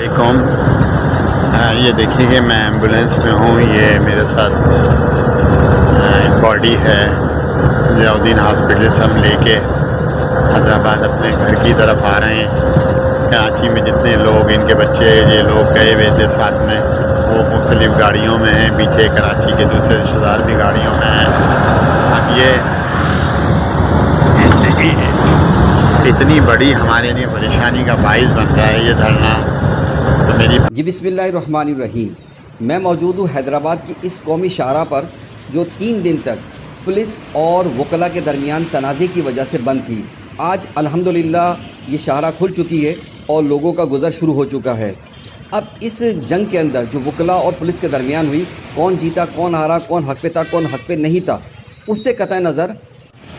علیکم۔ یہ دیکھیں کہ میں ایمبولینس میں ہوں، یہ میرے ساتھ باڈی ہے ضیاءالدین ہاسپٹل سے ہم لے کے حیدرآباد اپنے گھر کی طرف آ رہے ہیں۔ کراچی میں جتنے لوگ ان کے بچے یہ لوگ گئے ہوئے تھے ساتھ میں، وہ مختلف گاڑیوں میں ہیں، پیچھے کراچی کے دوسرے رشتہ دار بھی گاڑیوں میں ہیں۔ اب یہ اتنی بڑی ہمارے لیے پریشانی کا باعث بن رہا ہے یہ دھرنا، تو میری جی بسم اللہ الرحمن الرحیم۔ میں موجود ہوں حیدرآباد کی اس قومی شاہراہ پر جو 3 دن تک پولیس اور وکلاء کے درمیان تنازع کی وجہ سے بند تھی۔ آج الحمدللہ یہ شاہراہ کھل چکی ہے اور لوگوں کا گزر شروع ہو چکا ہے۔ اب اس جنگ کے اندر جو وکلاء اور پولیس کے درمیان ہوئی، کون جیتا کون ہارا، کون حق پہ تھا کون حق پہ نہیں تھا، اس سے قطع نظر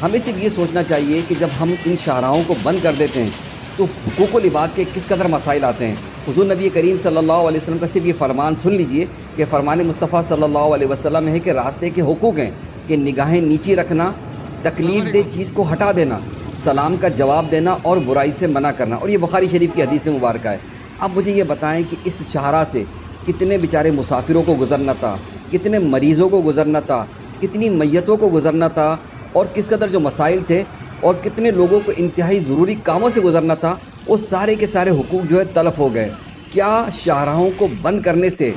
ہمیں صرف یہ سوچنا چاہیے کہ جب ہم ان شاہراہوں کو بند کر دیتے ہیں تو حقوق و لباد کے کس قدر مسائل آتے ہیں۔ حضور نبی کریم صلی اللہ علیہ وسلم کا صرف یہ فرمان سن لیجئے کہ فرمان مصطفیٰ صلی اللہ علیہ وسلم ہے کہ راستے کے حقوق ہیں کہ نگاہیں نیچی رکھنا، تکلیف دہ چیز کو ہٹا دینا، سلام کا جواب دینا اور برائی سے منع کرنا، اور یہ بخاری شریف کی حدیث مبارکہ ہے۔ اب مجھے یہ بتائیں کہ اس شاہراہ سے کتنے بیچارے مسافروں کو گزرنا تھا، کتنے مریضوں کو گزرنا تھا، کتنی میتوں کو گزرنا تھا، اور کس قدر جو مسائل تھے اور کتنے لوگوں کو انتہائی ضروری کاموں سے گزرنا تھا، وہ سارے کے سارے حقوق جو ہے تلف ہو گئے۔ کیا شاہراہوں کو بند کرنے سے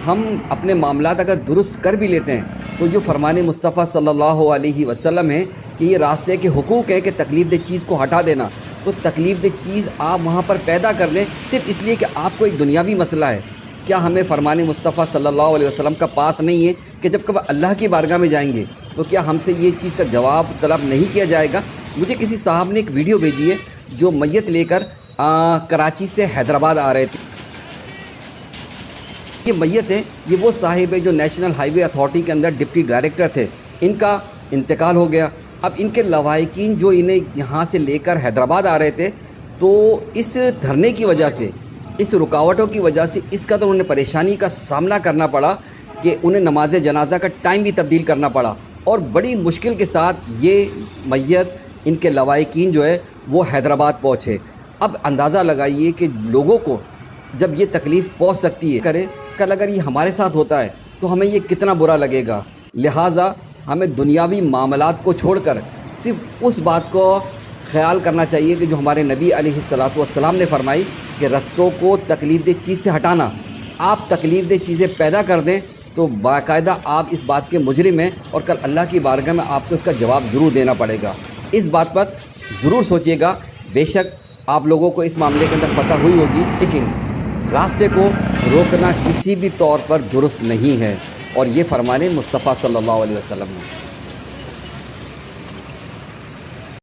ہم اپنے معاملات اگر درست کر بھی لیتے ہیں تو جو فرمان مصطفیٰ صلی اللہ علیہ وسلم ہے کہ یہ راستے کے حقوق ہے کہ تکلیف دہ چیز کو ہٹا دینا، تو تکلیف دہ چیز آپ وہاں پر پیدا کر دیں صرف اس لیے کہ آپ کو ایک دنیاوی مسئلہ ہے؟ کیا ہمیں فرمان مصطفیٰ صلی اللہ علیہ وسلم کا پاس نہیں ہے کہ جب کب اللہ کی بارگاہ میں جائیں گے تو کیا ہم سے یہ چیز کا جواب طلب نہیں کیا جائے گا؟ مجھے کسی صاحب نے ایک ویڈیو بھیجی ہے جو میت لے کر کراچی سے حیدرآباد آ رہے تھے۔ یہ میت ہے، یہ وہ صاحب ہے جو نیشنل ہائی وے اتھارٹی کے اندر ڈپٹی ڈائریکٹر تھے، ان کا انتقال ہو گیا۔ اب ان کے لواحقین جو انہیں یہاں سے لے کر حیدرآباد آ رہے تھے، تو اس دھرنے کی وجہ سے، اس رکاوٹوں کی وجہ سے اس قدر انہیں پریشانی کا سامنا کرنا پڑا کہ انہیں نماز جنازہ کا ٹائم بھی تبدیل کرنا پڑا، اور بڑی مشکل کے ساتھ یہ میت، ان کے لواحقین جو ہے وہ حیدرآباد پہنچے۔ اب اندازہ لگائیے کہ لوگوں کو جب یہ تکلیف پہنچ سکتی ہے، کرے کل اگر یہ ہمارے ساتھ ہوتا ہے تو ہمیں یہ کتنا برا لگے گا۔ لہٰذا ہمیں دنیاوی معاملات کو چھوڑ کر صرف اس بات کو خیال کرنا چاہیے کہ جو ہمارے نبی علیہ الصلوۃ والسلام نے فرمائی کہ رستوں کو تکلیف دہ چیز سے ہٹانا۔ آپ تکلیف دہ چیزیں پیدا کر دیں تو باقاعدہ آپ اس بات کے مجرم ہیں، اور کل اللہ کی بارگاہ میں آپ کو اس کا جواب ضرور دینا پڑے گا۔ اس بات پر ضرور سوچیے گا۔ بے شک آپ لوگوں کو اس معاملے کے اندر پتہ ہوئی ہوگی، لیکن راستے کو روکنا کسی بھی طور پر درست نہیں ہے، اور یہ فرمان مصطفیٰ صلی اللہ علیہ وسلم ہے۔